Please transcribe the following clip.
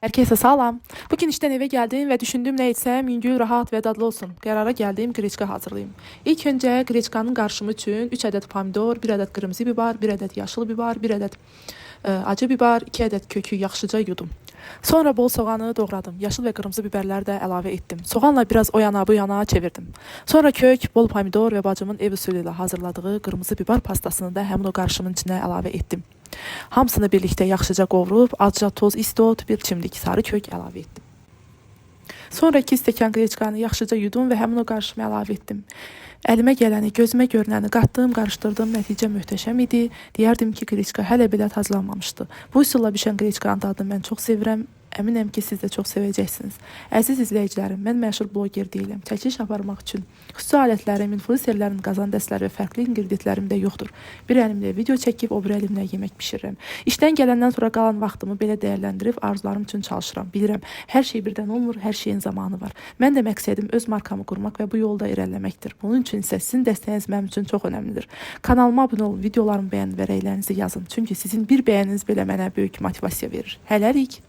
Herkese salam. Bugün işten eve geldim ve düşündüm ne etsem yüngül, rahat ve dadlı olsun. Karara geldim qreçka hazırlayayım. İlk önce qreçkanın qarışımı için 3 adet pomidor, 1 adet kırmızı biber, 1 adet yaşıl biber, 1 adet acı biber, 2 adet kökü yaxşıca yudum. Sonra bol soğanı doğradım. Yaşıl ve kırmızı biberler de əlavə ettim. Soğanla biraz o yana bu yana çevirdim. Sonra kök, bol pomidor ve bacımın ev usulü ilə hazırladığı kırmızı biber pastasını da həmin o qarışımın içine əlavə etdim. Hamısını birlikte yaxşıca qovurub, azca toz istot, bir çimdik sarı kök əlavə etdim. Sonra 2 stəkan qreçkanı yaxşıca yudum və həmin o qarışımı əlavə etdim. Əlimə gələni, gözümə görünəni qatdım, qarışdırdım, nəticə möhtəşəm idi. Deyərdim ki, qreçka hələ belə tazlanmamışdı. Bu üsulla bişən qreçkanın dadını mən çox sevirəm. Əminəm ki, siz də çox sevəcəksiniz. Əziz izləyicilərim, mən məşhur bloger deyiləm. Çəkiliş aparmaq üçün xüsusi alətlərim, influencerlərin qazan dəstləri və fərqli ingredientlərim də yoxdur. Bir əlimlə video çəkib, o bir əlimlə yemək bişirirəm. İşdən gələndən sonra qalan vaxtımı belə dəyərləndirib arzularım üçün çalışıram. Bilirəm, hər şey birdən olmur, hər şeyin zamanı var. Mən də məqsədim öz markamı qurmaq və bu yolda irəliləməkdir. Bunun üçün isə sizin dəstəyiniz mənim üçün çox önəmlidir. Kanalıma abunə olun, videolarımı bəyənin və rəylərinizi yazın. Çünki sizin bir bəyəniniz belə mənə böyük motivasiya verir. Hələlik.